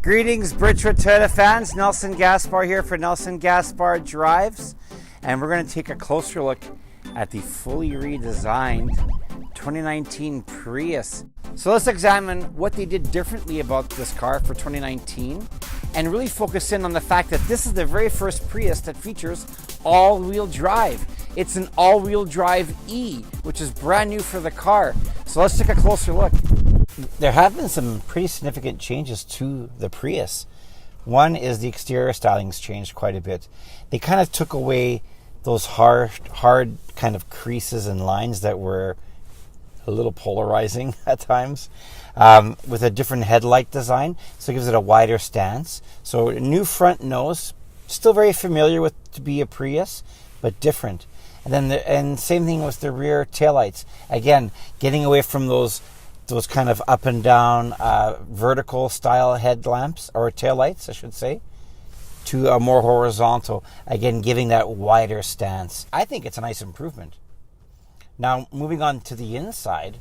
Greetings, Bridgewood Toyota fans. Nelson Gaspar here for Nelson Gaspar Drives, and we're going to take a closer look at the fully redesigned 2019 Prius. So let's examine what they did differently about this car for 2019 and really focus in on the fact that this is the very first Prius that features all-wheel drive. It's an all-wheel drive E, which is brand new for the car. So let's take a closer look. There have been some pretty significant changes to the Prius. One is the exterior styling's changed quite a bit. They kind of took away those hard kind of creases and lines that were a little polarizing at times, with a different headlight design, so it gives it a wider stance. So a new front nose, still very familiar with to be a Prius, but different. And then and same thing with the rear taillights. Again, getting away from those kind of up and down vertical style headlamps, or taillights I should say, to a more horizontal, again giving that wider stance. I think it's a nice improvement. Now moving on to the inside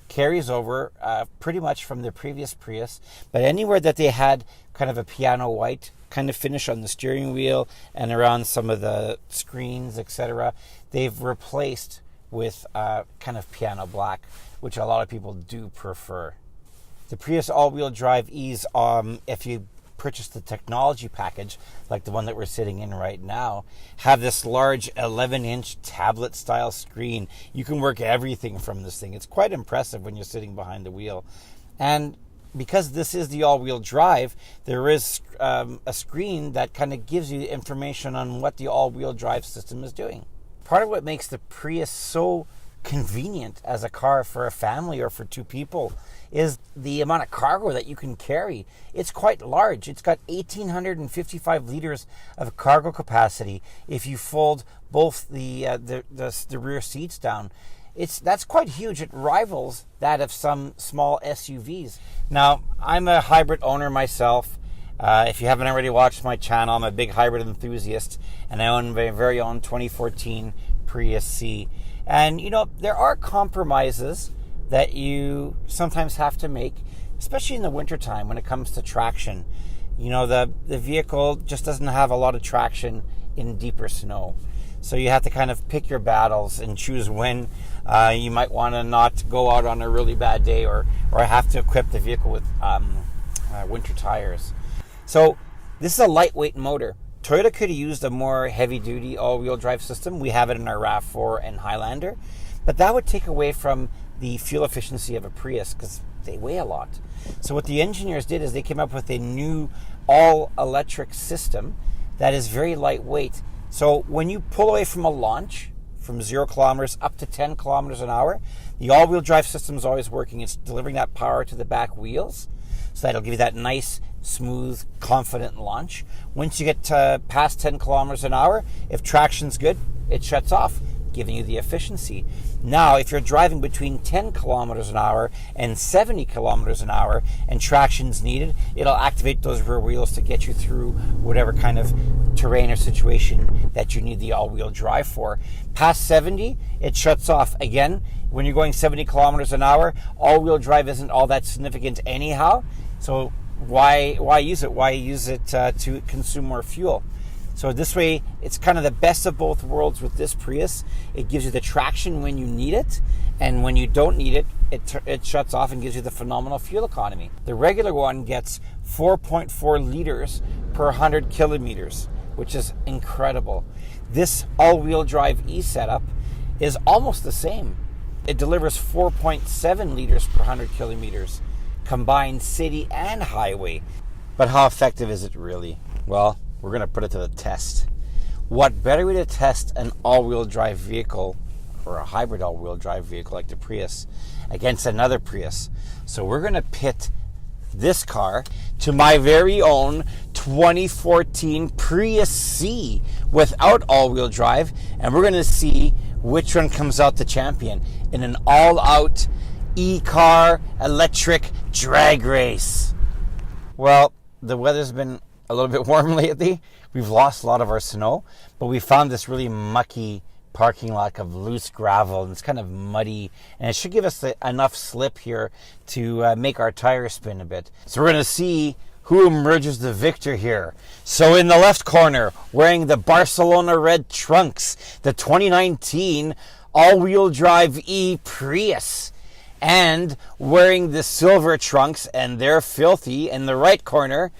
carries over pretty much from the previous Prius, but anywhere that they had kind of a piano white kind of finish on the steering wheel and around some of the screens, etc., they've replaced with kind of piano black, which a lot of people do prefer. The Prius all-wheel drive E's, if you purchase the technology package, like the one that we're sitting in right now, have this large 11-inch tablet-style screen. You can work everything from this thing. It's quite impressive when you're sitting behind the wheel. And because this is the all-wheel drive, there is a screen that kind of gives you information on what the all-wheel drive system is doing. Part of what makes the Prius so convenient as a car for a family or for two people is the amount of cargo that you can carry. It's quite large. It's got 1,855 liters of cargo capacity if you fold both the rear seats down. That's quite huge. It rivals that of some small SUVs. Now, I'm a hybrid owner myself. If you haven't already watched my channel, I'm a big hybrid enthusiast, and I own my very own 2014 Prius C. And, there are compromises that you sometimes have to make, especially in the wintertime when it comes to traction. The vehicle just doesn't have a lot of traction in deeper snow. So you have to kind of pick your battles and choose when you might want to not go out on a really bad day or have to equip the vehicle with winter tires. So this is a lightweight motor. Toyota could have used a more heavy-duty all-wheel drive system. We have it in our RAV4 and Highlander. But that would take away from the fuel efficiency of a Prius because they weigh a lot. So what the engineers did is they came up with a new all-electric system that is very lightweight. So when you pull away from a launch, from 0 kilometers up to 10 kilometers an hour, the all-wheel drive system is always working. It's delivering that power to the back wheels, so that'll give you that nice, smooth, confident launch. Once you get past 10 kilometers an hour, if traction's good, it shuts off, giving you the efficiency. Now, if you're driving between 10 kilometers an hour and 70 kilometers an hour and traction's needed, it'll activate those rear wheels to get you through whatever kind of terrain or situation that you need the all-wheel drive for. Past 70, it shuts off. Again, when you're going 70 kilometers an hour, all-wheel drive isn't all that significant anyhow. So why use it? Why use it to consume more fuel? So this way, it's kind of the best of both worlds with this Prius. It gives you the traction when you need it, and when you don't need it, it shuts off and gives you the phenomenal fuel economy. The regular one gets 4.4 liters per 100 kilometers, which is incredible. This all-wheel drive E setup is almost the same. It delivers 4.7 liters per 100 kilometers, combined city and highway. But how effective is it really? Well, we're going to put it to the test. What better way to test an all-wheel drive vehicle, or a hybrid all-wheel drive vehicle like the Prius, against another Prius? So we're going to pit this car to my very own 2014 Prius C without all-wheel drive, and we're going to see which one comes out the champion in an all-out e-car electric drag race. Well, the weather's been a little bit warm lately. We've lost a lot of our snow, but we found this really mucky parking lot of loose gravel, and it's kind of muddy, and it should give us enough slip here to make our tires spin a bit. So we're going to see who emerges the victor here. So in the left corner, wearing the Barcelona red trunks, the 2019 all-wheel drive E Prius, and wearing the silver trunks, and they're filthy, in the right corner,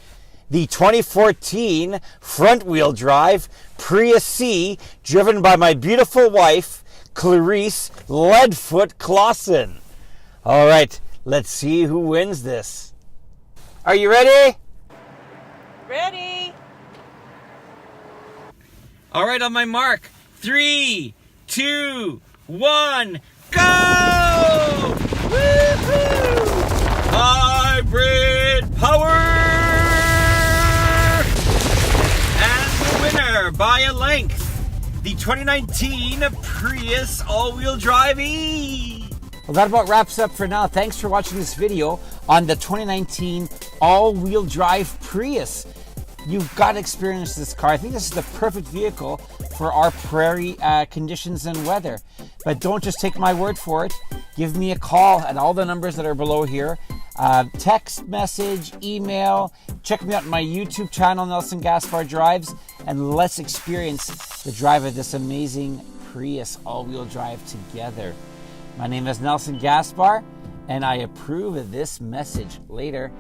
the 2014 front-wheel drive Prius C, driven by my beautiful wife, Clarice Leadfoot Clausen. All right, let's see who wins this. Are you ready? Ready. All right, on my mark. 3, 2, 1, go! Woohoo! Hybrid power! By a length, the 2019 Prius all-wheel drive E. Well, that about wraps up for now. Thanks for watching this video on the 2019 all-wheel drive Prius. You've got to experience this car. I think this is the perfect vehicle for our prairie conditions and weather. But don't just take my word for it. Give me a call at all the numbers that are below here. Text message, email. Check me out on my YouTube channel, Nelson Gaspar Drives, and let's experience the drive of this amazing Prius all-wheel drive together. My name is Nelson Gaspar, and I approve of this message. Later.